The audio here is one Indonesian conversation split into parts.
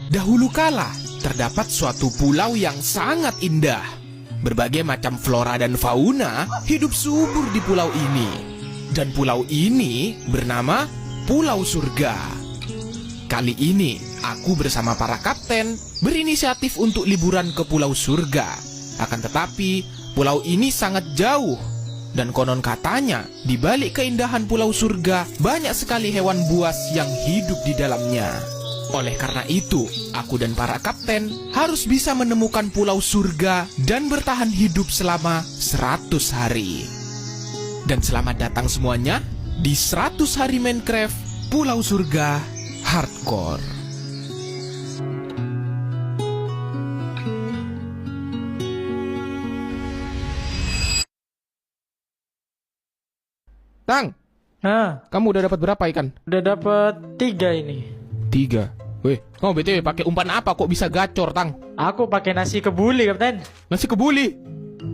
Dahulu kala, terdapat suatu pulau yang sangat indah. Berbagai macam flora dan fauna hidup subur di pulau ini. Dan pulau ini bernama Pulau Surga. Kali ini, aku bersama para kapten berinisiatif untuk liburan ke Pulau Surga. Akan tetapi, pulau ini sangat jauh. Dan konon katanya, di balik keindahan Pulau Surga, banyak sekali hewan buas yang hidup di dalamnya. Oleh karena itu, aku dan para kapten harus bisa menemukan Pulau Surga dan bertahan hidup selama 100 hari. Dan selamat datang semuanya di 100 hari Minecraft Pulau Surga Hardcore. Tang, kamu udah dapat berapa ikan? Udah dapat 3 ini. 3. Weh, kamu BTW pakai umpan apa kok bisa gacor, Tang? Aku pakai nasi kebuli, Kapten. Nasi kebuli?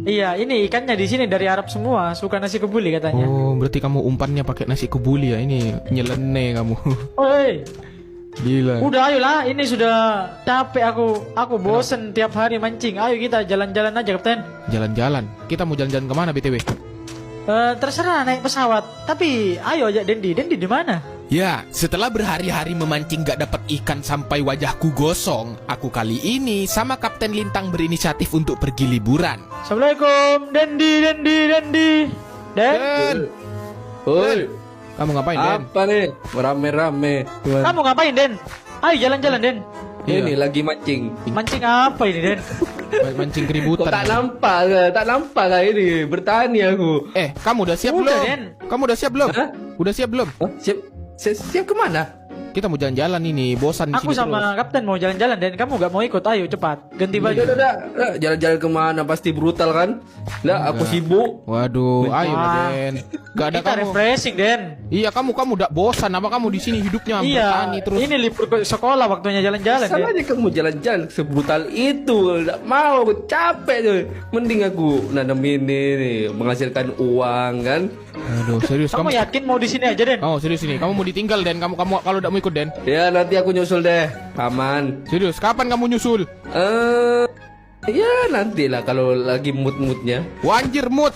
Iya, ini ikannya di sini dari Arab semua, suka nasi kebuli katanya. Oh, berarti kamu umpannya pakai nasi kebuli ya? Ini nyeleneh kamu. Oi, Gila. udah ayolah, ini sudah capek aku. Aku bosen tiap hari mancing. Ayo kita jalan-jalan aja, Kapten. Jalan-jalan. Kita mau jalan-jalan kemana BTW? Terserah naik pesawat. Tapi ayo ajak Dendi. Dendi di mana? Ya, setelah berhari-hari memancing gak dapat ikan sampai wajahku gosong, aku kali ini sama Kapten Lintang berinisiatif untuk pergi liburan. Assalamualaikum, Dendi. Den! Oi, Kamu ngapain, Den? apa nih? Rame-rame. Kamu ngapain, Den? Ayo jalan-jalan, Den. Iya. Ini lagi mancing. Mancing apa ini, Den? Mancing Kok keributan. tak nampak ke? Tak nampak ke ini? Bertani aku. Kamu udah siap Udah, belum? Den. Kamu udah siap belum? Hah? Udah siap belum? Oh, siap kemana? Kita mau jalan-jalan ini, bosan di Aku sini sama terus. Kapten mau jalan-jalan, Den. Kamu gak mau ikut? Ayo cepat, ganti baju. Udah. Jalan-jalan kemana? Pasti brutal kan? Lah, aku sibuk. Waduh, ayo lah, Den. Gak ada Kita kamu. refreshing, Den. Iya, kamu udah bosan apa kamu di sini hidupnya Iya, bertani terus. ini libur ke sekolah, waktunya jalan-jalan, Den. Salahnya kamu jalan-jalan sebrutal itu. Tak mau, aku capek tuh. Mending aku nanam ini nih, menghasilkan uang kan? Aduh, serius Kamu yakin mau di sini aja, Den? Oh, serius ini. Kamu mau ditinggal, Den. Kamu kalau udah mau ikut, Den. Ya, nanti aku nyusul deh. Aman. Serius, kapan kamu nyusul? Ya nantilah kalau lagi mood-moodnya. Wanjir mood.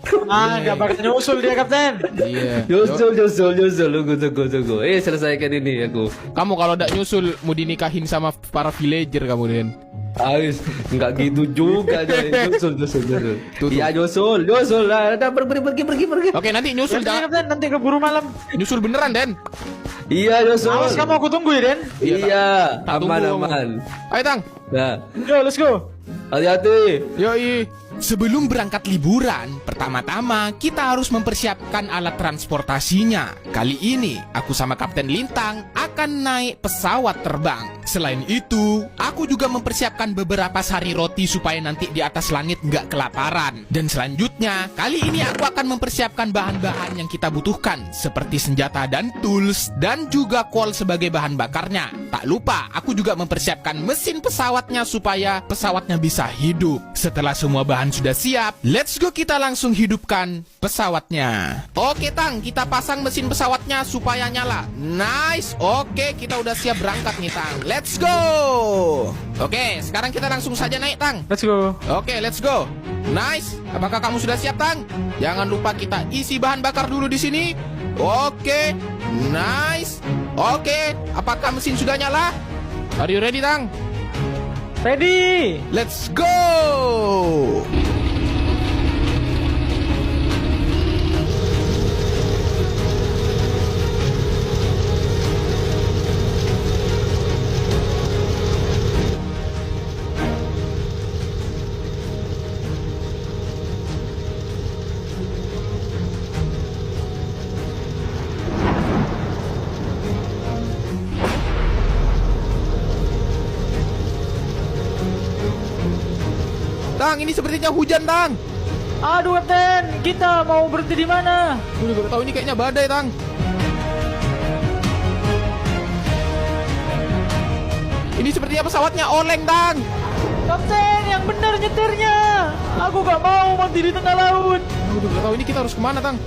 Gak bakal nyusul dia, Kapten. Iya. Nyusul. Tunggu. Selesaikan ini aku. Kamu kalau udah nyusul mau dinikahin sama para villager kamu, Den. Ais, nggak gitu juga. Nyusul. Tuh. Iya, nyusul. Lah, pergi. Oke, nanti nyusul Nanti, dah. Kapten, nanti keburu malam. Nyusul beneran, Den. Iya, nyusul. Awas kamu, aku tunggu ya, Den. Iya, tak tunggu kamu. aman. Ayo, Tang. Nah, Yo, let's go. hati-hati. Yoi. Sebelum berangkat liburan, pertama-tama kita harus mempersiapkan alat transportasinya. Kali ini, aku sama Kapten Lintang akan naik pesawat terbang. Selain itu, aku juga mempersiapkan beberapa sari roti supaya nanti di atas langit nggak kelaparan. Dan selanjutnya, kali ini aku akan mempersiapkan bahan-bahan yang kita butuhkan, seperti senjata dan tools, dan juga kol sebagai bahan bakarnya. Tak lupa, aku juga mempersiapkan mesin pesawatnya supaya pesawatnya bisa hidup. Setelah semua bahan sudah siap, let's go kita langsung hidupkan pesawatnya. Oke, Tang, kita pasang mesin pesawatnya supaya nyala. Nice. Oke, kita udah siap berangkat nih, Tang. Let's go. Oke, sekarang kita langsung saja naik, Tang. Let's go. Oke, let's go. Nice. Apakah kamu sudah siap, Tang? Jangan lupa kita isi bahan bakar dulu di sini. Oke. Nice. Oke, apakah mesin sudah nyala? Are you ready, Tang? Ready. Let's go. Tang, ini sepertinya hujan, Tang. Aduh, Kapten, kita mau berhenti di mana? Gue juga tahu ini kayaknya badai, Tang. Ini sepertinya pesawatnya oleng, Tang. Kapten, yang benar nyetirnya. Aku gak mau mati di tengah laut. Gue juga tahu ini kita harus kemana, Tang.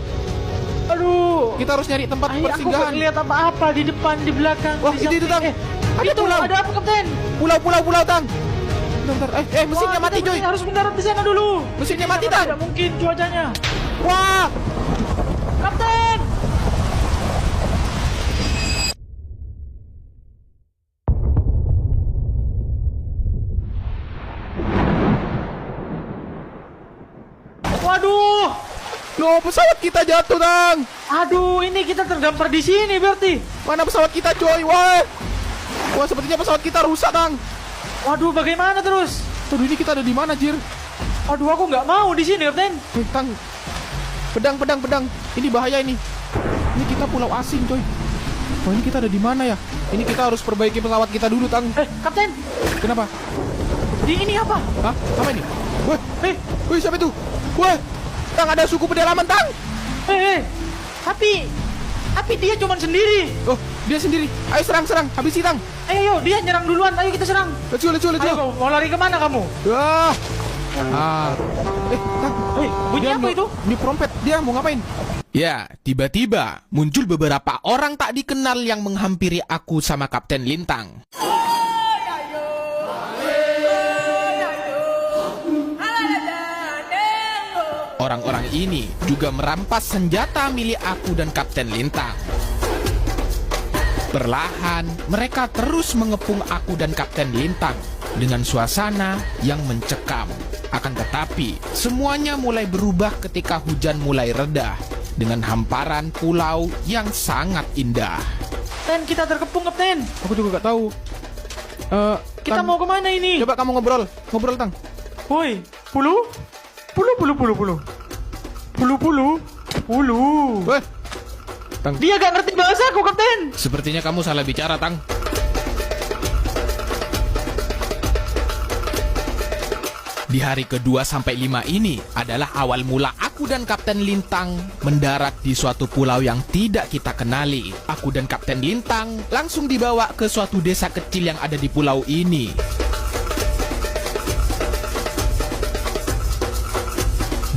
Aduh. Kita harus nyari tempat Aku gak persinggahan. lihat apa-apa di depan, di belakang. Wah, di itu, samping. Tang. Ada Itu pulau. ada apa, Kapten? Pulau, Tang. Bentar. Mesinnya Wah, mati, kita coy. harus mendarat di sana dulu. Mesinnya Ini mati, sangat Tang. Tidak mungkin cuacanya. Wah. Kapten. Waduh. No, pesawat kita jatuh, Tang. Aduh, ini kita terdampar di sini berarti. Mana pesawat kita, coy? Wah, sepertinya pesawat kita rusak, Tang. Waduh, bagaimana terus? Aduh, ini kita ada di mana, Jir? Aduh, aku nggak mau di sini, Kapten. Tang. Pedang. Ini bahaya ini. Ini kita pulau asing, coy. Oh, ini kita ada di mana ya? Ini kita harus perbaiki pesawat kita dulu, Tang. Kapten, Kenapa? di ini apa? Hah? Apa ini? Wih, siapa itu? Wah, Tang, ada suku pedalaman, Tang. Tapi dia cuma sendiri. Oh, dia sendiri. Ayo serang. Habisi, Tang. Ayo, dia nyerang duluan. Ayo kita serang. Let's go. Ayo, mau lari kemana kamu? Tang. Bunyi Dia apa itu? Ini trompet. Dia mau ngapain? Ya, tiba-tiba muncul beberapa orang tak dikenal yang menghampiri aku sama Kapten Lintang. Orang-orang ini juga merampas senjata milik aku dan Kapten Lintang. Perlahan, mereka terus mengepung aku dan Kapten Lintang dengan suasana yang mencekam. Akan tetapi, semuanya mulai berubah ketika hujan mulai reda dengan hamparan pulau yang sangat indah. Kapten, kita terkepung, Kapten. Aku juga gak tahu. Kita mau kemana ini? Coba kamu ngobrol, Tang. Woi, puluh. Weh, Tang. Dia gak ngerti bahasaku, Kapten. Sepertinya kamu salah bicara, Tang. Di hari kedua sampai 5 ini adalah awal mula aku dan Kapten Lintang mendarat di suatu pulau yang tidak kita kenali. Aku dan Kapten Lintang langsung dibawa ke suatu desa kecil yang ada di pulau ini.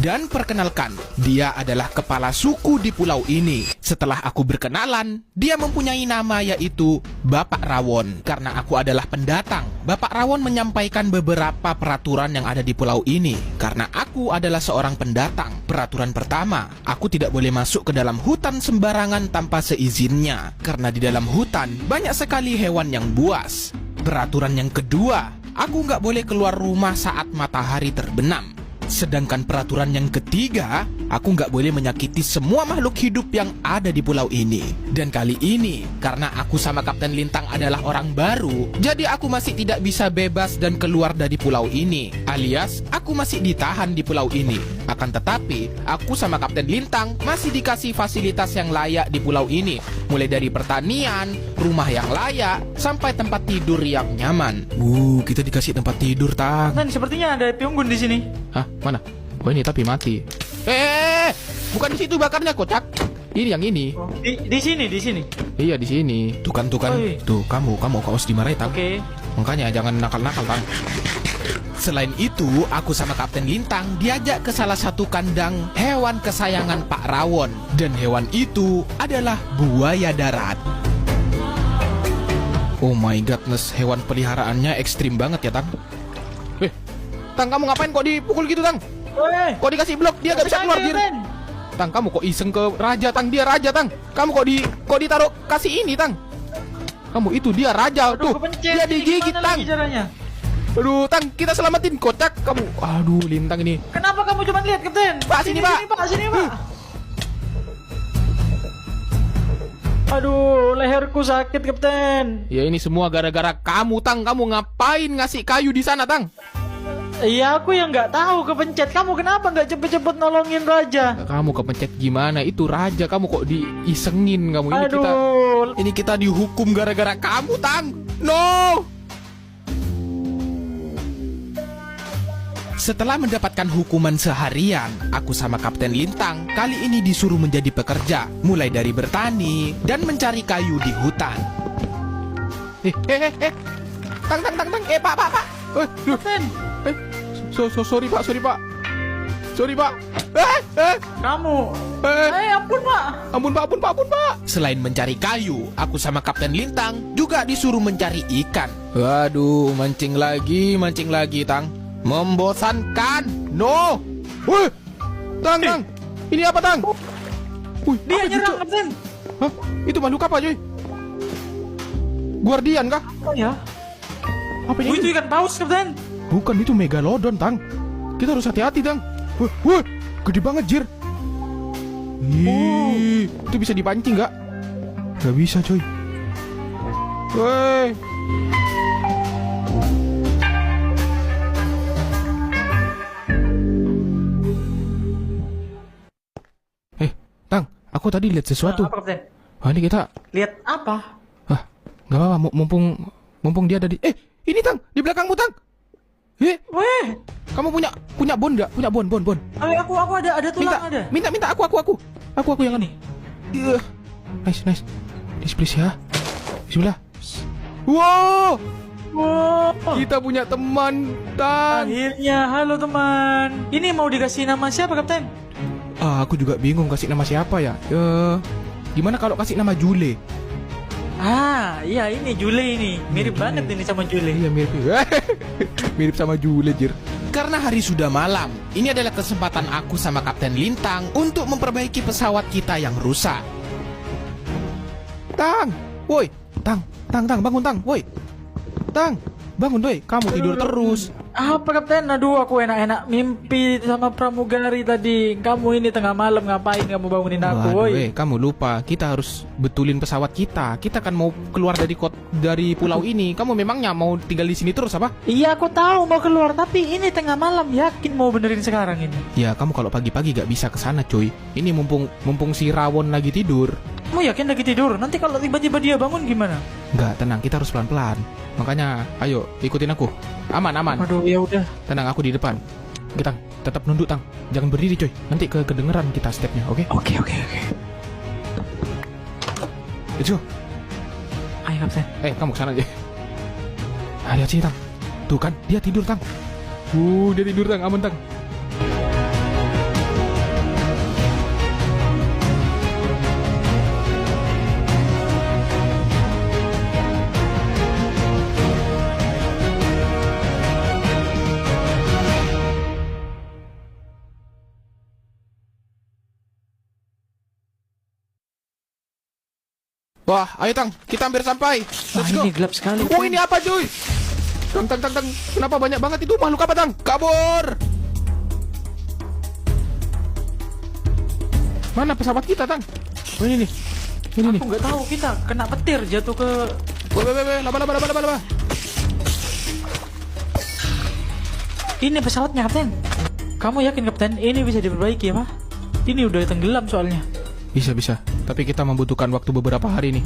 Dan perkenalkan, dia adalah kepala suku di pulau ini. Setelah aku berkenalan, dia mempunyai nama yaitu Bapak Rawon. Karena aku adalah pendatang, Bapak Rawon menyampaikan beberapa peraturan yang ada di pulau ini. Karena aku adalah seorang pendatang, peraturan pertama, aku tidak boleh masuk ke dalam hutan sembarangan tanpa seizinnya. Karena di dalam hutan, banyak sekali hewan yang buas. Peraturan yang kedua, aku nggak boleh keluar rumah saat matahari terbenam. Sedangkan peraturan yang ketiga, aku nggak boleh menyakiti semua makhluk hidup yang ada di pulau ini. Dan kali ini, karena aku sama Kapten Lintang adalah orang baru, jadi aku masih tidak bisa bebas dan keluar dari pulau ini. Alias, aku masih ditahan di pulau ini. Akan tetapi, aku sama Kapten Lintang masih dikasih fasilitas yang layak di pulau ini. Mulai dari pertanian, rumah yang layak, sampai tempat tidur yang nyaman. Kita dikasih tempat tidur, Tang. Kapten, sepertinya ada api unggun di sini. Hah? Mana? Oh, ini tapi mati. Bukan di situ bakarnya, kocak. Ini yang ini. Di sini. Iya, di sini. Tuh kan. Oi. Tuh, kamu harus dimarahin, Tang. Oke. Makanya jangan nakal-nakal, Tang. Selain itu, aku sama Kapten Lintang diajak ke salah satu kandang hewan kesayangan Pak Rawon. Dan hewan itu adalah buaya darat. Oh my godness, hewan peliharaannya ekstrim banget ya, Tang. Tang, kamu ngapain kok dipukul gitu, Tang? Kok dikasih blok, dia gak bisa keluar, Jir. Tang, kamu kok iseng ke raja, Tang? Dia raja, Tang. Kamu kok ditaruh kasih ini, Tang? Kamu itu dia raja. Tuh, dia digigit, Tang. Aduh, Tang, kita selamatin, kocak. Kamu, aduh, Lintang ini. Kenapa kamu cuma lihat, Kapten? Pak, sini, Pak. Sini, Pak. Aduh, leherku sakit, Kapten. Ya ini semua gara-gara kamu, Tang. Kamu ngapain ngasih kayu di sana, Tang? Iya, aku yang nggak tahu kepencet. Kamu kenapa nggak cepet-cepet nolongin raja? Kamu kepencet gimana? Itu raja, kamu kok diisengin kamu. Ini kita dihukum gara-gara kamu, Tang. No! Setelah mendapatkan hukuman seharian, aku sama Kapten Lintang kali ini disuruh menjadi pekerja, mulai dari bertani dan mencari kayu di hutan. Tang. Pak. Kapten. Sorry, Pak. Sorry Pak. Kamu. Ampun Pak. Ampun Pak. Selain mencari kayu, aku sama Kapten Lintang juga disuruh mencari ikan. Waduh, mancing lagi, Tang. Membosankan. No. Wih, Tang. Ini apa, Tang? Wih, Dia apa itu, nyerang Cok? Kapten. Hah? Itu makhluk apa, Joy? Guardian kah? Oh ya. Apa ini? Itu ikan paus Kapten. Bukan, itu megalodon, Tang. Kita harus hati-hati, Tang. Wih, gede banget, Jir. Ih, itu bisa dipancing nggak? Nggak bisa, coy. Woi. Tang, aku tadi lihat sesuatu. Apa Kapten? Wah, ini kita. Lihat apa? Nggak apa-apa, mumpung dia ada di. Ini Tang, di belakangmu, Tang. Weh. Kamu punya bon nggak? Punya bon. Aku ada tulang ada. Minta aku yang ini. Nice. Please ya. Bismillah. Wow, kita punya teman, Tang. Akhirnya, halo teman. Ini mau dikasih nama siapa Kapten? Aku juga bingung kasih nama siapa ya. Gimana kalau kasih nama Jule? Iya ini Jule ini. Mirip banget ini sama Jule. Iya mirip. Mirip sama Jule, Jir. Karena hari sudah malam, ini adalah kesempatan aku sama Kapten Lintang untuk memperbaiki pesawat kita yang rusak. Tang, woi, Tang, bangun Tang, woi, Tang, bangun doi, kamu tidur terus. Apa Kapten? Aduh, aku enak-enak mimpi sama pramugari tadi. Kamu ini tengah malam ngapain kamu bangunin aku, woi? Kamu lupa, kita harus betulin pesawat kita. Kita kan mau keluar dari pulau ini. Kamu memangnya mau tinggal di sini terus apa? Iya, aku tahu mau keluar, tapi ini tengah malam. Yakin mau benerin sekarang ini? Ya, kamu kalau pagi-pagi gak bisa ke sana, cuy. Ini mumpung si Rawon lagi tidur. Kamu yakin lagi tidur? Nanti kalau tiba-tiba dia bangun gimana? Enggak, tenang, kita harus pelan-pelan. Makanya, ayo ikutin aku. Aman. Aduh, ya udah. Tenang, aku di depan. Kita tetap nunduk, Tang. Jangan berdiri, coy. Nanti kedengeran kita stepnya, oke? Oke. Let's go. Ayo Kapten. Kamu kesana aja. Lihat sini, Tang. Tuh kan, dia tidur, Tang. Dia tidur, Tang. Aman, Tang. Wah, ayo Tang, kita hampir sampai. Let's go. Ini gelap sekali. Oh, ini apa, cuy? Tang. Kenapa banyak banget itu? Makhluk apa, Tang? Kabur. Mana pesawat kita, Tang? Oh, ini nih. Ini nih. Aku nggak tahu, kita kena petir jatuh ke. Weh, laba. Ini pesawatnya Kapten. Kamu yakin Kapten ini bisa diperbaiki ya, Pak? Ini udah tenggelam soalnya. Bisa. Tapi kita membutuhkan waktu beberapa hari nih.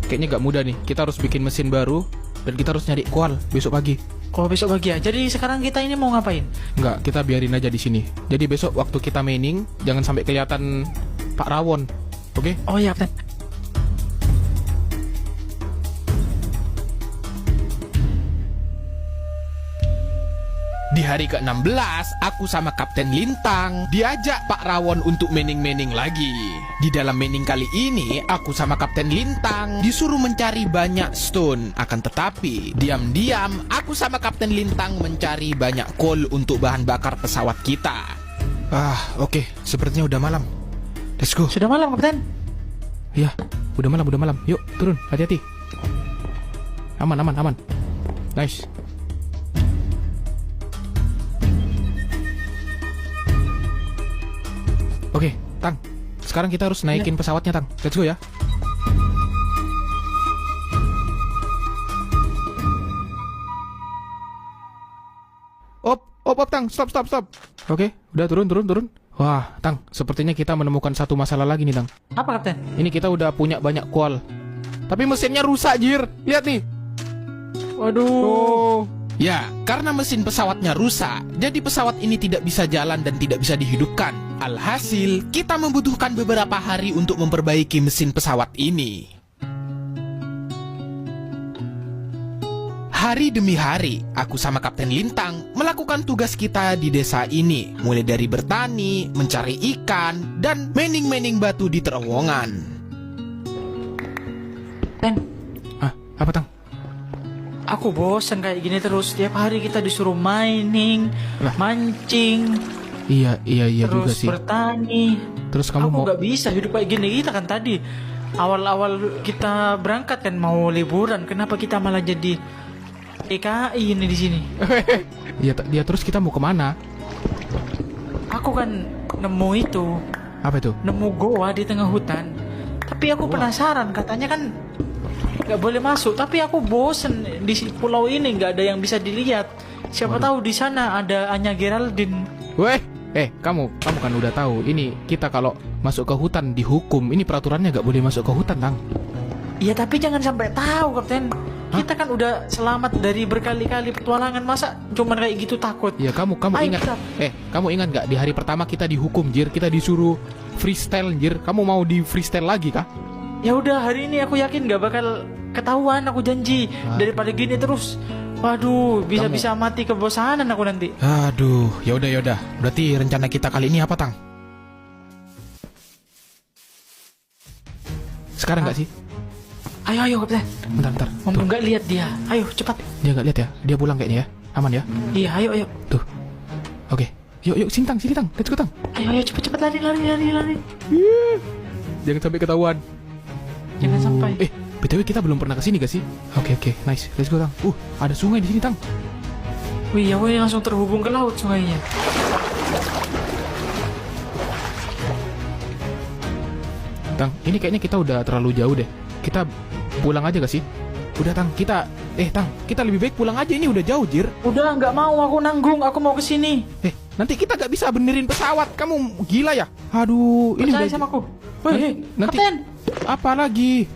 Kayaknya gak mudah nih. Kita harus bikin mesin baru dan kita harus nyari kual besok pagi. Oh, besok pagi ya. Jadi sekarang kita ini mau ngapain? Enggak, kita biarin aja di sini. Jadi besok waktu kita mining jangan sampai kelihatan Pak Rawon. Oke? Oh iya, Kapten. Di hari ke-16, aku sama Kapten Lintang diajak Pak Rawon untuk mining-mining lagi. Di dalam mining kali ini, aku sama Kapten Lintang disuruh mencari banyak stone. Akan tetapi, diam-diam aku sama Kapten Lintang mencari banyak coal untuk bahan bakar pesawat kita. Oke. Sepertinya udah malam. Let's go. Sudah malam, Kapten. Ya, udah malam. Yuk, turun, hati-hati. Aman. Nice. Oke, Tang. Sekarang kita harus naikin pesawatnya, Tang. Let's go ya. Op, Tang. Stop. Oke, udah turun. Wah, Tang. Sepertinya kita menemukan satu masalah lagi nih, Tang. Apa, Kapten? Ini kita udah punya banyak kual. Tapi mesinnya rusak, Jir. Lihat nih. Waduh. Ya, karena mesin pesawatnya rusak, jadi pesawat ini tidak bisa jalan dan tidak bisa dihidupkan. Alhasil, kita membutuhkan beberapa hari untuk memperbaiki mesin pesawat ini. Hari demi hari, aku sama Kapten Lintang melakukan tugas kita di desa ini. Mulai dari bertani, mencari ikan, dan mening-mening batu di terowongan. Ten, Apa Tang? aku bosan kayak gini terus. Tiap hari kita disuruh mining, Lah. mancing, Iya juga terus sih. bertani. Terus kamu Aku mau... nggak bisa hidup kayak gini. Kita kan tadi awal-awal kita berangkat kan mau liburan. Kenapa kita malah jadi PKI ini di sini? Iya, terus kita mau kemana? Aku kan nemu itu, Apa itu? nemu goa di tengah hutan. Tapi aku penasaran, katanya kan nggak boleh masuk. Tapi aku bosen di pulau ini nggak ada yang bisa dilihat. Siapa tahu di sana ada Anya Geraldine. Weh, kamu kan udah tahu. Ini kita kalau masuk ke hutan dihukum. Ini peraturannya nggak boleh masuk ke hutan, Tang. Iya tapi jangan sampai tahu, Kapten. Kita kan udah selamat dari berkali-kali petualangan, masa cuman kayak gitu takut? Ya kamu Ayo, ingat? kita. Kamu ingat nggak di hari pertama kita dihukum, Jir? Kita disuruh freestyle, Jir. Kamu mau di freestyle lagi kah? Ya udah, hari ini aku yakin gak bakal ketahuan, aku janji. Daripada gini terus, waduh, bisa-bisa mati kebosanan aku nanti. Aduh, ya udah. Berarti rencana kita kali ini apa, Tang? Sekarang nggak sih? Ayo, Kapten. Bentar. Mumpung nggak lihat dia. Ayo, cepat. Dia nggak lihat ya? Dia pulang kayaknya ya? Aman ya? Iya, ayo. Tuh. Oke. Yuk, sini Tang. Let's go, Tang. Ayo, cepat lari. Jangan sampai ketahuan. Jangan sampai. BTW kita belum pernah kesini gak sih? Oke, nice. Let's go, Tang. Ada sungai di sini, Tang. Wih, aku langsung terhubung ke laut sungainya. Tang, ini kayaknya kita udah terlalu jauh deh. Kita pulang aja gak sih? Udah, Tang. Kita lebih baik pulang aja. Ini udah jauh, Jir. Udah, nggak mau aku nanggung. Aku mau kesini. Nanti kita gak bisa benerin pesawat. Kamu gila ya? Aduh, ini Percaya udah... sama aku. Wih, nanti... Kapten, Apa lagi?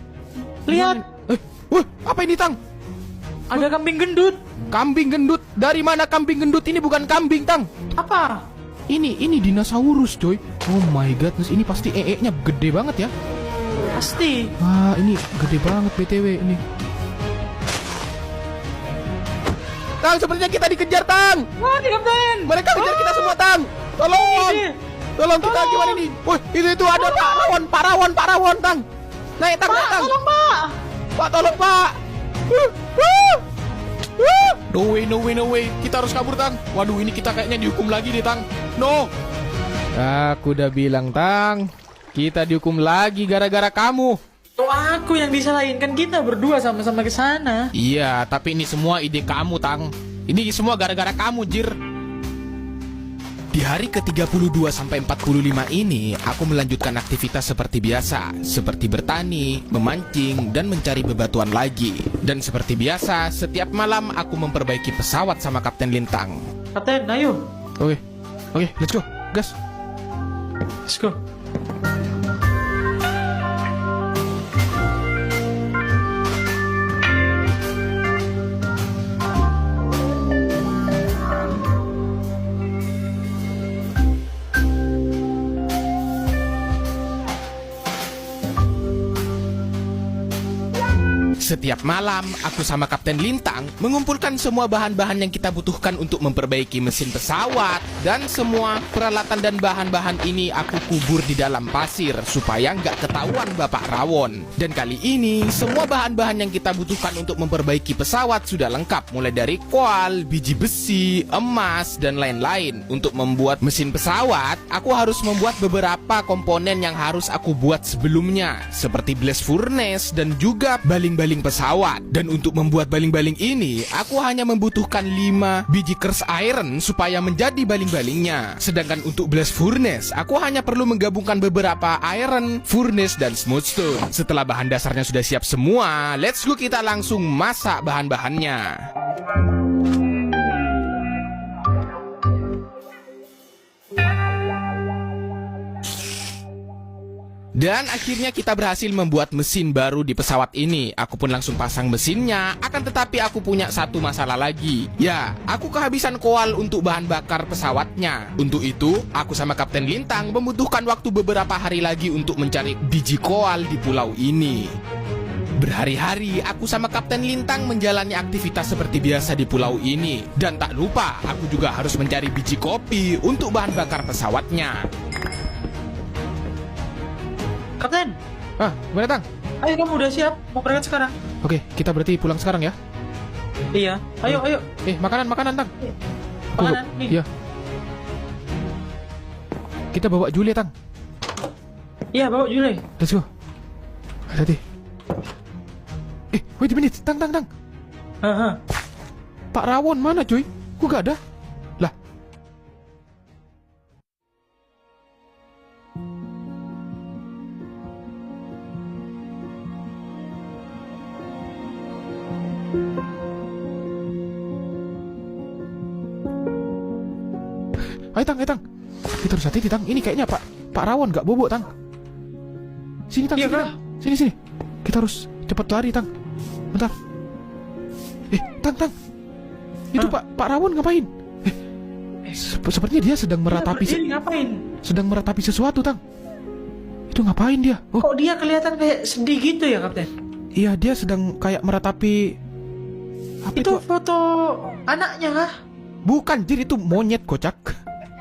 lihat. Apa ini, Tang? Ada kambing gendut. Kambing gendut? Dari mana kambing gendut? Ini bukan kambing, Tang. Apa? Ini dinosaurus, coy. Oh my god, ini pasti nya gede banget ya. Pasti. Wah, ini gede banget BTW ini. Tang, sepertinya kita dikejar, Tang. Wah, nih, Kapten. Mereka kejar kita semua, Tang. Tolong. Ini. Tolong kita gimana nih? Wih, itu ada Pak Rawon, Tang. Naik, Tang. Tolong, Pak. Pak, tolong, Pak. No way. Kita harus kabur, Tang. Waduh, ini kita kayaknya dihukum lagi nih, Tang. No. Aku udah bilang, Tang. Kita dihukum lagi gara-gara kamu. Kok aku yang disalahin? Kan kita berdua sama-sama ke sana. Iya, tapi ini semua ide kamu, Tang. Ini semua gara-gara kamu, Jir. Di hari ke-32 sampai 45 ini, aku melanjutkan aktivitas seperti biasa, seperti bertani, memancing, dan mencari bebatuan lagi. Dan seperti biasa, setiap malam aku memperbaiki pesawat sama Kapten Lintang. Kapten, ayo. Oke, let's go, gas. Let's go. Setiap malam, aku sama Kapten Lintang mengumpulkan semua bahan-bahan yang kita butuhkan untuk memperbaiki mesin pesawat. Dan semua peralatan dan bahan-bahan ini aku kubur di dalam pasir supaya nggak ketahuan Bapak Rawon. Dan kali ini, semua bahan-bahan yang kita butuhkan untuk memperbaiki pesawat sudah lengkap. Mulai dari koal, biji besi, emas, dan lain-lain. Untuk membuat mesin pesawat, aku harus membuat beberapa komponen yang harus aku buat sebelumnya. Seperti blast furnace dan juga baling-baling pesawat. Dan untuk membuat baling-baling ini, aku hanya membutuhkan 5 biji keras iron supaya menjadi baling-balingnya. Sedangkan untuk blast furnace, aku hanya perlu menggabungkan beberapa iron, furnace, dan smooth stone. Setelah bahan dasarnya sudah siap semua, let's go kita langsung masak bahan-bahannya. Dan akhirnya kita berhasil membuat mesin baru di pesawat ini. Aku pun langsung pasang mesinnya. Akan tetapi aku punya satu masalah lagi. Ya, aku kehabisan koal untuk bahan bakar pesawatnya. Untuk itu, aku sama Kapten Lintang membutuhkan waktu beberapa hari lagi untuk mencari biji koal di pulau ini. Berhari-hari aku sama Kapten Lintang menjalani aktivitas seperti biasa di pulau ini. Dan tak lupa, aku juga harus mencari biji kopi untuk bahan bakar pesawatnya. Kapten, Ah, gimana Tang? ayo kamu udah siap? Mau berangkat sekarang? Oke, kita berarti pulang sekarang ya. Iya. Ayo. Makanan Tang. Makanan nih. Iya. Kita bawa Julia Tang. Iya, bawa Jule. Let's go. Hati-hati. Wait a minute, Tang. Haha. Pak Rawon mana cuy? Kok gak ada? Lah. Ayo Tang. Kita harus hati-hati Tang. Ini kayaknya Pak Rawon gak bobo Tang. Sini Tang. Iya, Sini, Kak. Tang. Sini. Kita harus cepat lari Tang. Bentar. Tang. Itu Hah? Pak Rawon ngapain? Sepertinya dia sedang meratapi Dia ngapain? sedang meratapi sesuatu Tang. Itu ngapain dia? Oh, Kok dia kelihatan kayak sedih gitu ya, Kapten? iya dia sedang kayak meratapi apa Itu itu? foto anaknya kah? Bukan, jadi itu monyet kocak.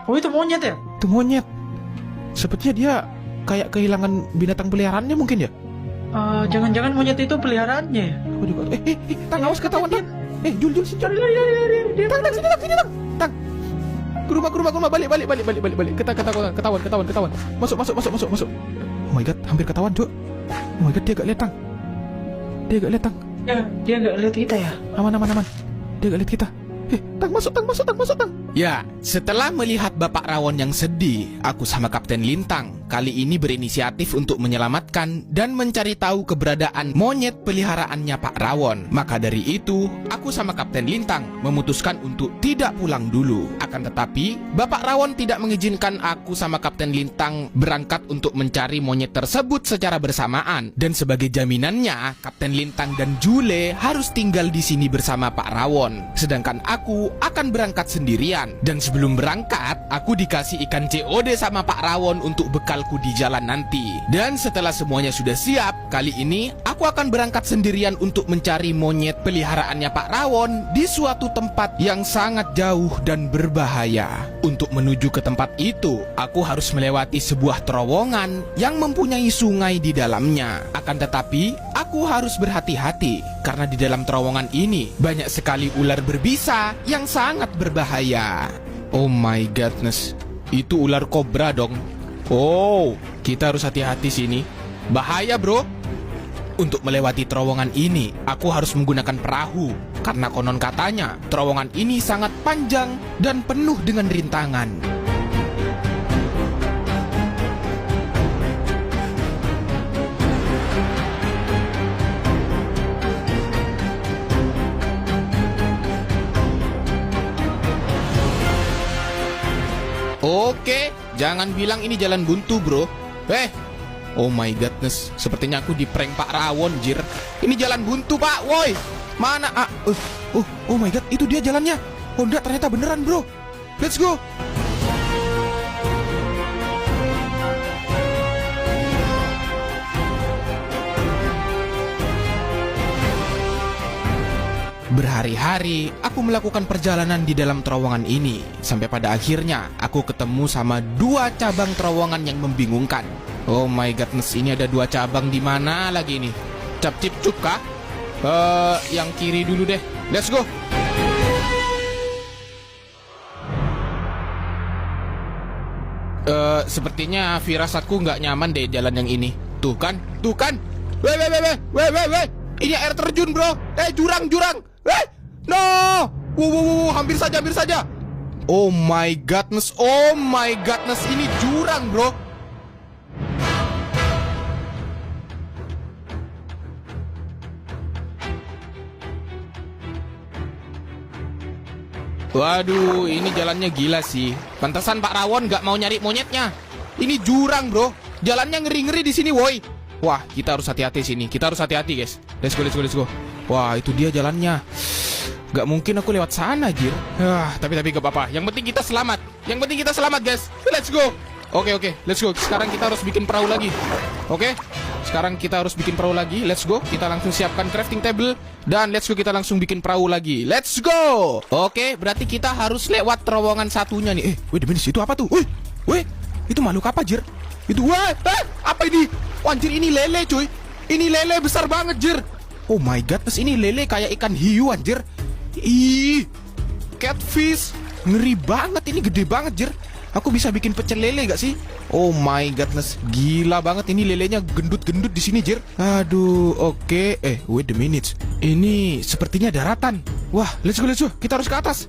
Oh, itu monyet ya? Itu monyet. Sepertinya dia kayak kehilangan binatang peliharaannya mungkin ya? Jangan-jangan monyet itu peliharaannya ya? Aku juga. Tang, awas ketahuan Tang. Jul sini. Tang, sini Tang. Tang. Ke rumah, balik. Ketahuan. Masuk. Oh my god, hampir ketahuan, Cuk. Oh my god, dia gak lihat Tang. Ya, dia nggak lihat kita ya? Aman. Dia gak lihat kita. Tang, masuk. Ya, setelah melihat Bapak Rawon yang sedih, aku sama Kapten Lintang kali ini berinisiatif untuk menyelamatkan dan mencari tahu keberadaan monyet peliharaannya Pak Rawon. Maka dari itu, aku sama Kapten Lintang memutuskan untuk tidak pulang dulu. Akan tetapi, Bapak Rawon tidak mengizinkan aku sama Kapten Lintang berangkat untuk mencari monyet tersebut secara bersamaan. Dan sebagai jaminannya, Kapten Lintang dan Jule harus tinggal di sini bersama Pak Rawon. Sedangkan aku akan berangkat sendirian. Dan sebelum berangkat, aku dikasih ikan COD sama Pak Rawon untuk bekalku di jalan nanti. Dan setelah semuanya sudah siap, kali ini aku akan berangkat sendirian untuk mencari monyet peliharaannya Pak Rawon di suatu tempat yang sangat jauh dan berbahaya. Untuk menuju ke tempat itu, aku harus melewati sebuah terowongan yang mempunyai sungai di dalamnya. Akan tetapi, aku harus berhati-hati karena di dalam terowongan ini banyak sekali ular berbisa yang sangat berbahaya. Oh my goodness, itu ular kobra dong. Oh, kita harus hati-hati sini. Bahaya bro. Untuk melewati terowongan ini, aku harus menggunakan perahu karena konon katanya terowongan ini sangat panjang dan penuh dengan rintangan. Oke, jangan bilang ini jalan buntu bro. Oh my goodness, sepertinya aku di prank Pak Rawon jir. Ini jalan buntu Pak, woi. Mana? Oh my god, itu dia jalannya. Oh enggak, ternyata beneran bro. Let's go. Berhari-hari aku melakukan perjalanan di dalam terowongan ini. Sampai pada akhirnya aku ketemu sama 2 cabang terowongan yang membingungkan. Oh my goodness, ini ada 2 cabang di mana lagi ini? Cap cip cup kah? Yang kiri dulu deh. Let's go. Sepertinya firasatku nggak nyaman deh jalan yang ini. Tuh kan? Weh. Ini air terjun bro. Jurang. No. Wow, hampir saja. Oh my goodness, ini jurang bro. Waduh, ini jalannya gila sih. Pantesan Pak Rawon nggak mau nyari monyetnya. Ini jurang bro. Jalannya ngeri-ngeri di sini, woi. Wah, kita harus hati-hati sini. Kita harus hati-hati, guys. Let's go. Wah, itu dia jalannya. Gak mungkin aku lewat sana, jir. Tapi gak apa-apa. Yang penting kita selamat, guys. Let's go. Oke. Let's go. Sekarang kita harus bikin perahu lagi. Oke. sekarang kita harus bikin perahu lagi. Let's go. Kita langsung siapkan crafting table. Dan let's go, kita langsung bikin perahu lagi. Let's go. Oke, berarti kita harus lewat terowongan satunya nih. Wait a minute, itu apa tuh? Wih, itu makhluk apa, Jir? Itu, apa ini? Wah, anjir, ini lele, cuy. Ini lele besar banget, Jir. Oh my god, terus ini lele kayak ikan hiu, anjir. Ih, catfish. Ngeri banget, ini gede banget, Jir. Aku bisa bikin pecel lele gak sih? Oh my godness, gila banget ini lelenya gendut-gendut di sini, Jir. Aduh, oke. Wait a minute. Ini sepertinya daratan. Wah, let's go. Kita harus ke atas.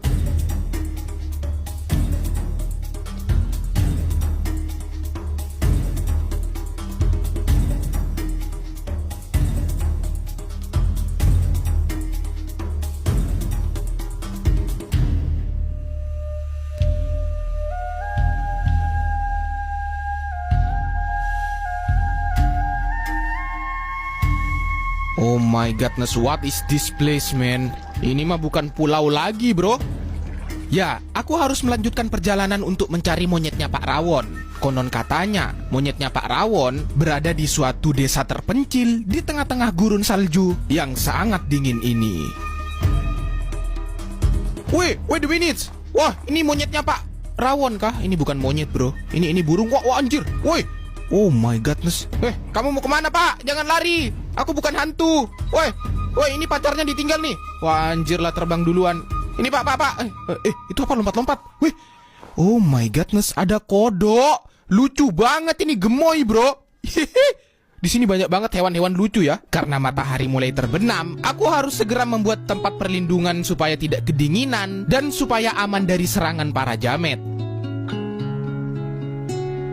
Oh my godness, what is this place, man? Ini mah bukan pulau lagi, bro. Ya, aku harus melanjutkan perjalanan untuk mencari monyetnya Pak Rawon. Konon katanya, monyetnya Pak Rawon berada di suatu desa terpencil di tengah-tengah gurun salju yang sangat dingin ini. Wait a minute. Wah, ini monyetnya Pak Rawon kah? Ini bukan monyet, bro. Ini burung. Wah, anjir. Woi. Oh my godness. Kamu mau kemana, Pak? Jangan lari. Aku bukan hantu. Woi, ini pacarnya ditinggal nih. Wah, anjir lah, terbang duluan. Ini Pak. Itu apa lompat-lompat? Wih. Oh my godness, ada kodok. Lucu banget ini, gemoy, bro. Di sini banyak banget hewan-hewan lucu ya. Karena matahari mulai terbenam, aku harus segera membuat tempat perlindungan supaya tidak kedinginan dan supaya aman dari serangan para jamet.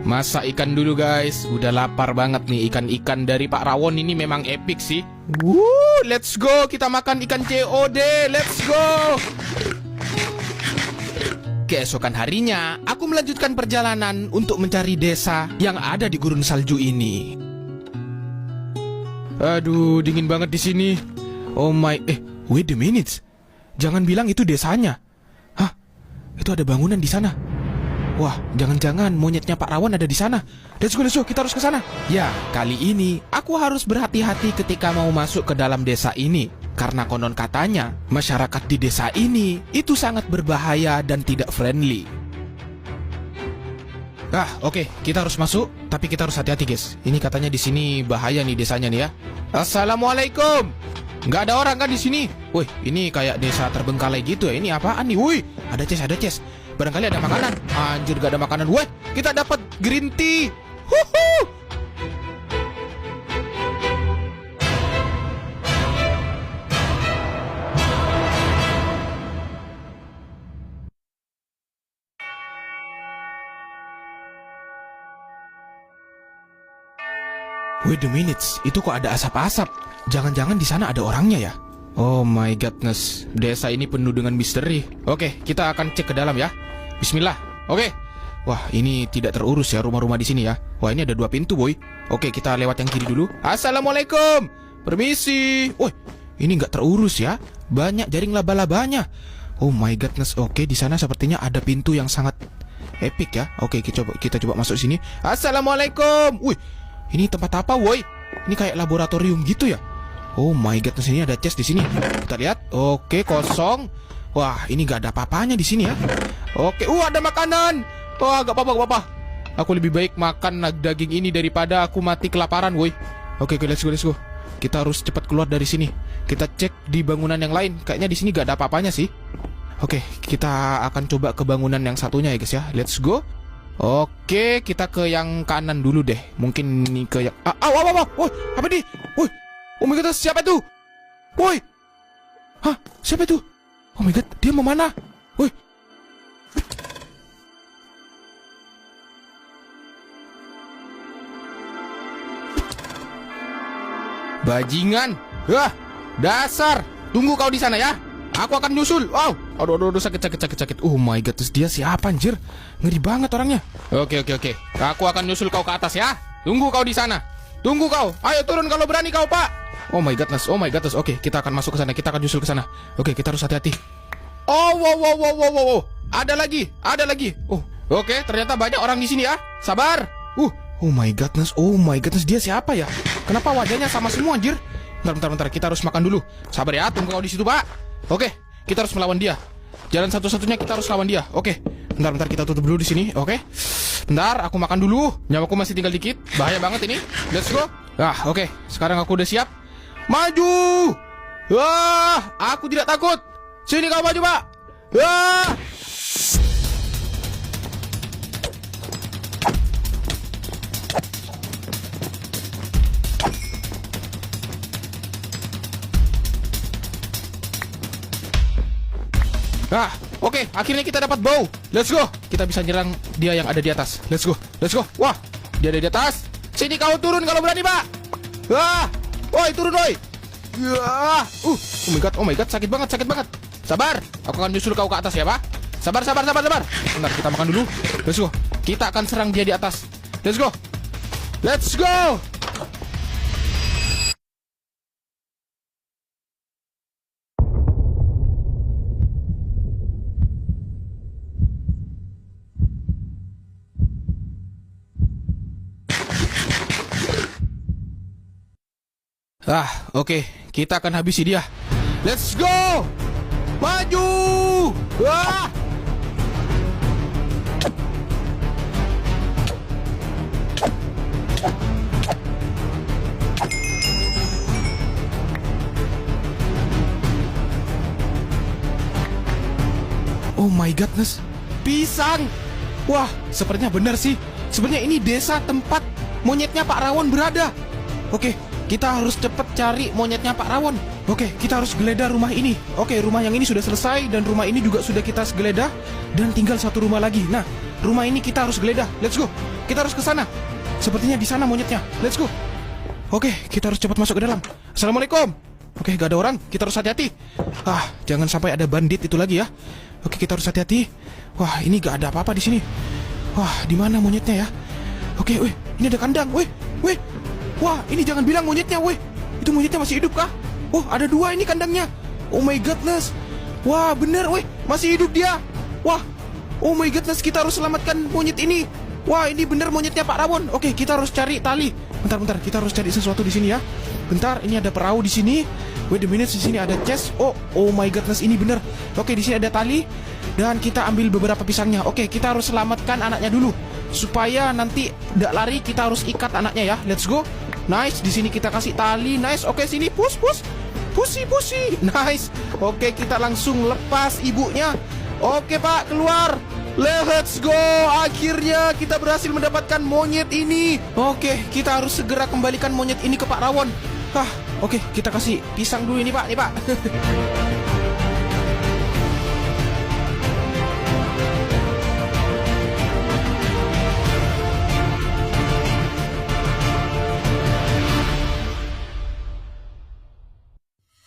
Masak ikan dulu, guys. Udah lapar banget nih. Ikan-ikan dari Pak Rawon ini memang epic sih. Let's go. Kita makan ikan COD. Let's go. Keesokan harinya, aku melanjutkan perjalanan untuk mencari desa yang ada di gurun salju ini. Aduh, dingin banget di sini. Oh my, wait a minute. Jangan bilang itu desanya. Hah? Itu ada bangunan di sana. Wah, jangan-jangan monyetnya Pak Rawon ada di sana. Let's go, kita harus ke sana. Ya, kali ini aku harus berhati-hati ketika mau masuk ke dalam desa ini. Karena konon katanya, masyarakat di desa ini itu sangat berbahaya dan tidak friendly. Oke, kita harus masuk, tapi kita harus hati-hati, guys. Ini katanya di sini bahaya nih desanya nih ya. Assalamualaikum. Nggak ada orang kan di sini? Wih, ini kayak desa terbengkalai gitu ya. Ini apaan nih? Wih, ada chest. Barangkali ada makanan. Anjir, gak ada makanan. Weh, kita dapat green tea. Wait a minute, itu kok ada asap-asap? Jangan-jangan di sana ada orangnya ya? Oh my godness, desa ini penuh dengan misteri. Oke, kita akan cek ke dalam ya. Bismillah. Oke. Wah, ini tidak terurus ya rumah-rumah di sini ya. Wah, ini ada 2 pintu, boy. Oke, kita lewat yang kiri dulu. Assalamualaikum. Permisi. Woi, ini nggak terurus ya. Banyak jaring laba-labanya. Oh my godness. Oke, di sana sepertinya ada pintu yang sangat epic ya. Oke, kita coba masuk sini. Assalamualaikum. Wih, ini tempat apa, woi? Ini kayak laboratorium gitu ya. Oh my godness, ini ada chest di sini. Kita lihat. Oke, kosong. Wah, ini gak ada apa-apanya di sini ya. Oke, ada makanan. Wah, gak apa-apa. Aku lebih baik makan daging ini daripada aku mati kelaparan, woi. Oke, let's go. Kita harus cepat keluar dari sini. Kita cek di bangunan yang lain. Kayaknya di sini gak ada apa-apanya sih. Oke, kita akan coba ke bangunan yang satunya ya, guys ya. Let's go. Oke, kita ke yang kanan dulu deh. Mungkin ini ke yang... Woi, apa nih? Woi, oh my god, siapa itu? Woi. Hah, siapa itu? Oh my god, dia mau mana? Woi. Bajingan. Dasar. Tunggu kau di sana ya. Aku akan nyusul. Wow. Aduh, sakit. Oh my god, terus dia siapa anjir? Ngeri banget orangnya. Oke. Aku akan nyusul kau ke atas ya. Tunggu kau di sana. Tunggu kau. Ayo turun kalau berani kau, Pak. Oh my godness. Oke, kita akan masuk ke sana. Kita akan nyusul ke sana. Oke, kita harus hati-hati. Oh, wow. Ada lagi. Oh, oke, ternyata banyak orang di sini ya. Sabar. Oh my goodness, dia siapa ya? Kenapa wajahnya sama semua anjir? Bentar, kita harus makan dulu. Sabar ya, tunggu kau di situ, Pak. Oke, kita harus melawan dia. Jalan satu-satunya kita harus lawan dia. Oke. Bentar, kita tutup dulu di sini. Oke. Bentar, aku makan dulu. Nyawaku masih tinggal dikit. Bahaya banget ini. Let's go. Oke. Sekarang aku udah siap. Maju. Wah, aku tidak takut. Sini kau maju, Pak. Wah. Oke, akhirnya kita dapat bow. Let's go. Kita bisa nyerang dia yang ada di atas. Let's go. Wah, dia ada di atas. Sini kau turun kalau berani, Pak. Woi, turun, woi. Oh my god, sakit banget. Sabar, aku akan nyusul kau ke atas ya, Pak. Sabar. Bentar, kita makan dulu. Let's go. Kita akan serang dia di atas. Let's go. Oke, kita akan habisi dia. Let's go! Maju! Oh my goodness, pisang! Wah, sepertinya benar sih. Sebenarnya ini desa tempat monyetnya Pak Rawon berada. Oke, kita harus cepat cari monyetnya Pak Rawon. Oke, kita harus geledah rumah ini. Oke, rumah yang ini sudah selesai dan rumah ini juga sudah kita geledah dan tinggal satu rumah lagi. Nah, rumah ini kita harus geledah. Let's go. Kita harus ke sana. Sepertinya di sana monyetnya. Let's go. Oke, kita harus cepat masuk ke dalam. Assalamualaikum. Oke, gak ada orang. Kita harus hati-hati. Jangan sampai ada bandit itu lagi ya. Oke, kita harus hati-hati. Wah, ini gak ada apa-apa di sini. Wah, di mana monyetnya ya? Oke, ini ada kandang. Wah, ini jangan bilang monyetnya, itu monyetnya masih hidup kah? Oh, ada 2 ini kandangnya. Oh my goodness. Wah, bener, masih hidup dia. Wah, oh my goodness, kita harus selamatkan monyet ini. Wah, ini bener monyetnya Pak Rawon. Oke, kita harus cari tali. Bentar, kita harus cari sesuatu di sini ya. Bentar, ini ada perahu di sini. Wait a minute, di sini ada chest. Oh my goodness, ini bener. Oke, di sini ada tali dan kita ambil beberapa pisangnya. Oke, kita harus selamatkan anaknya dulu supaya nanti tidak lari. Kita harus ikat anaknya ya. Let's go. Nice, di sini kita kasih tali. Nice. Oke, sini push. Pushi. Nice. Oke, kita langsung lepas ibunya. Oke, Pak, keluar. Let's go. Akhirnya kita berhasil mendapatkan monyet ini. Oke, kita harus segera kembalikan monyet ini ke Pak Rawon. Oke, kita kasih pisang dulu ini, Pak.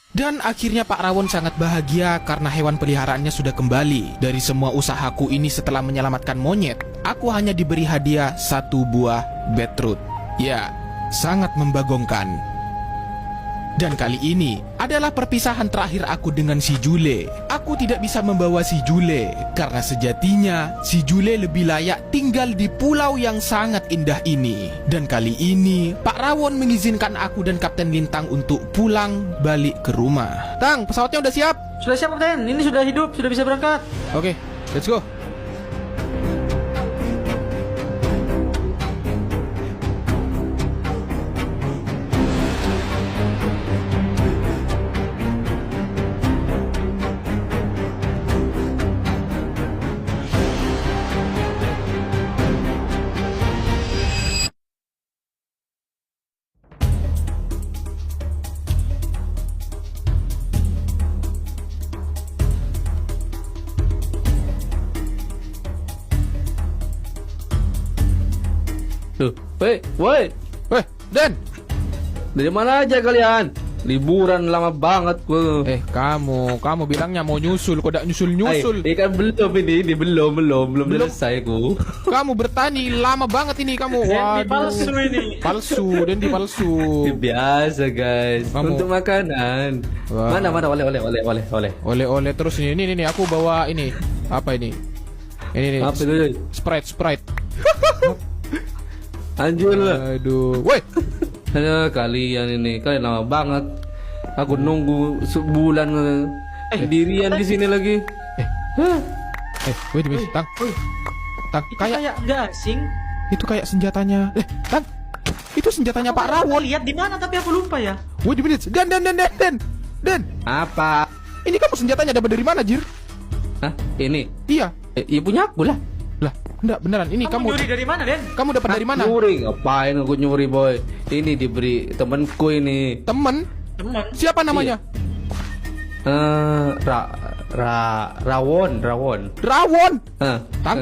Dan akhirnya Pak Rawon sangat bahagia karena hewan peliharaannya sudah kembali. Dari semua usahaku ini setelah menyelamatkan monyet, aku hanya diberi hadiah 1 buah beetroot. Ya, sangat membagongkan. Dan kali ini adalah perpisahan terakhir aku dengan si Jule. Aku tidak bisa membawa si Jule karena sejatinya si Jule lebih layak tinggal di pulau yang sangat indah ini. Dan kali ini Pak Rawon mengizinkan aku dan Kapten Lintang untuk pulang balik ke rumah. Tang, pesawatnya udah siap? Sudah siap, Kapten. Ini sudah hidup, sudah bisa berangkat. Oke, let's go. Tuh, woi, Dan. dari mana aja kalian? Liburan lama banget gua. Kamu bilangnya mau nyusul, kok nyusul. Kan belum ini belum selesai ku. Kamu bertani lama banget ini kamu. Palsu ini. Dendi palsu. Biasa guys, Kamu- untuk makanan. Wah. Mana oleh. Oleh terus ini aku bawa ini. Apa ini? Ini Apa itu? Sprite. Anjir lah. Aduh. Woi. Aduh, kalian lama banget. Aku nunggu sebulan dirian di sini lagi. Wait, Tang. Tang, Itu kayak kayak nggak asing. itu kayak senjatanya. Tang. Itu senjatanya Pak Rawon. Lihat di mana tapi aku lupa ya. Wait a minute. Dan. Apa? Ini kamu senjatanya dapat dari mana, Jir? Hah? Ini? Iya. Ya punya aku lah. Lah, enggak beneran. Ini Kamu nyuri dari mana, Den? kamu dapat dari mana? Nyuri? Ngapain aku nyuri, boy? Ini diberi temanku ini. Temen? Teman. Siapa namanya? Rawon. Rawon. Hah? Tang,